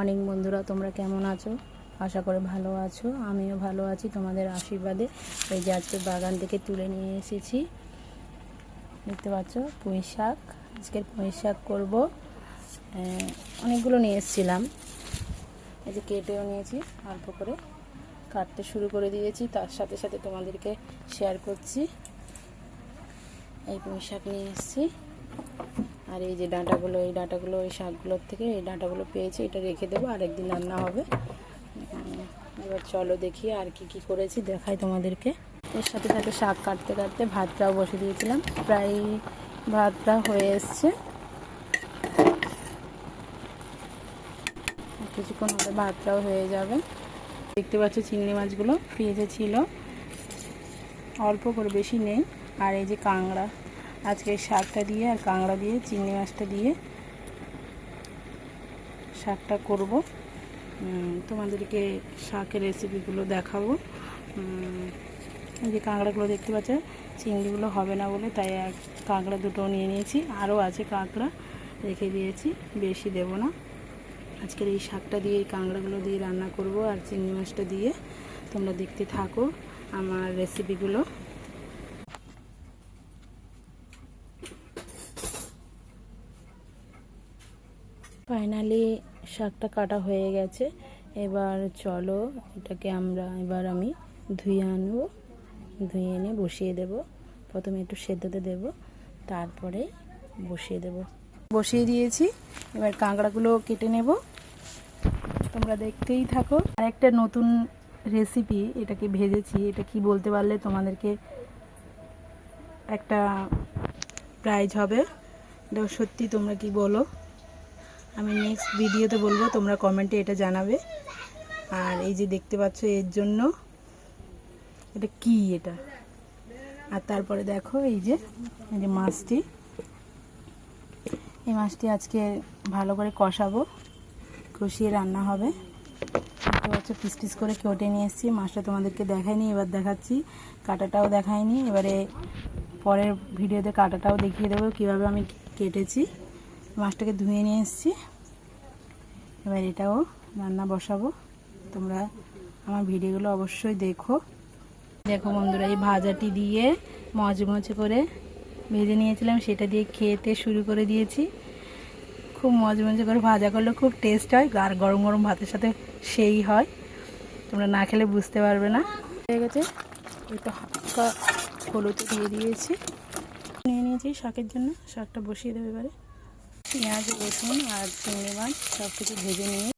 Morning বন্ধুরা, তোমরা কেমন আছো? আশা করে ভালো আছো। আমিও ভালো আছি তোমাদের আশীর্বাদে। এই যে আজকে বাগান থেকে তুলে নিয়ে এসেছি, দেখতে পাচ্ছ পুঁই শাক। আজকের পুঁই শাক করবো। অনেকগুলো নিয়ে এসেছিলাম, এই যে কেটেও নিয়েছি, অল্প করে কাটতে শুরু করে দিয়েছি। তার সাথে সাথে তোমাদেরকে শেয়ার করছি। এই পুঁই শাক নিয়ে এসেছি, আর এই যে ডাঁটাগুলো, এই ডাঁটাগুলো ওই শাকগুলোর থেকে এই ডাঁটাগুলো পেয়েছি, এটা রেখে দেবো, আরেকদিন রান্না হবে। এবার চলো দেখি আর কি করেছি, দেখাই তোমাদেরকে। এর সাথে সাথে শাক কাটতে কাটতে ভাতটাও বসে দিয়েছিলাম, প্রায় ভাতটা হয়ে এসছে। কিছুক্ষণ হলে ভাতটাও হয়ে যাবে। দেখতে পাচ্ছ চিংড়ি মাছগুলো ফ্রিজে ছিল, অল্প করে, বেশি নেই। আর এই যে কাঁকড়া, আজকে শাকটা দিয়ে আর কাঁকড়া দিয়ে চিংড়ি মাছটা দিয়ে শাকটা করব। তোমাদেরকে শাকের রেসিপিগুলো দেখাবো। এই যে কাঁকড়াগুলো দেখতে পাচ্ছ, চিংড়িগুলো হবে না বলে তাই কাঁকড়া দুটো নিয়ে নিয়েছি। আরও আছে কাঁকড়া, রেখে দিয়েছি, বেশি দেব না। আজকের এই শাকটা দিয়ে এই কাঁকড়াগুলো দিয়ে রান্না করব আর চিংড়ি মাছটা দিয়ে। তোমরা দেখতে থাকো আমার রেসিপিগুলো। ফাইনালি শাকটা কাটা হয়ে গেছে। এবার চলো এটাকে আমি ধুয়ে আনবো। ধুয়ে এনে বসিয়ে দেব। প্রথমে একটু সেদ্ধতে দেব, তারপরে বসিয়ে দিয়েছি। এবার কাঁকড়াগুলো কেটে নেব, তোমরা দেখতেই থাকো। আর একটা নতুন রেসিপি, এটাকে ভেজেছি, এটা কি বলতে পারলে তোমাদেরকে একটা প্রাইজ হবে। এটা সত্যি তোমরা কি বলো, আমি নেক্সট ভিডিওতে বলবো, তোমরা কমেন্টে এটা জানাবে। আর এই যে দেখতে পাচ্ছ, এর জন্য এটা কি, এটা। আর তারপরে দেখো এই যে মাছটি, এই মাছটি আজকে ভালো করে কষাবো, কষিয়ে রান্না হবে। দেখতে পাচ্ছ পিস পিস করে কেটে নিয়ে এসেছি। মাছটা তোমাদেরকে দেখাইনি, এবার দেখাচ্ছি। কাটাটাও দেখাইনি, এবারে পরের ভিডিওতে কাটাটাও দেখিয়ে দেবো কীভাবে আমি কেটেছি। মাছটাকে ধুয়ে নিয়ে এসেছি, এবার এটাও রান্না বসাবো। তোমরা আমার ভিডিওগুলো অবশ্যই দেখো। দেখো বন্ধুরা, এই ভাজাটি দিয়ে মচমচে করে ভেজে নিয়েছিলাম, সেটা দিয়ে খেতে শুরু করে দিয়েছি। খুব মচমচে করে ভাজা করলে খুব টেস্ট হয়, আর গরম গরম ভাতের সাথে সেই হয়। তোমরা না খেলে বুঝতে পারবে না। হয়ে গেছে, একটু হালকা হলুদ দিয়ে দিয়েছি, নিয়ে নিয়েছি শাকের জন্য। শাকটা বসিয়ে দেবে এবারে। পেঁয়াজ, রসুন আর চিংড়ি মাছ সব কিছু ভেজে নিয়ে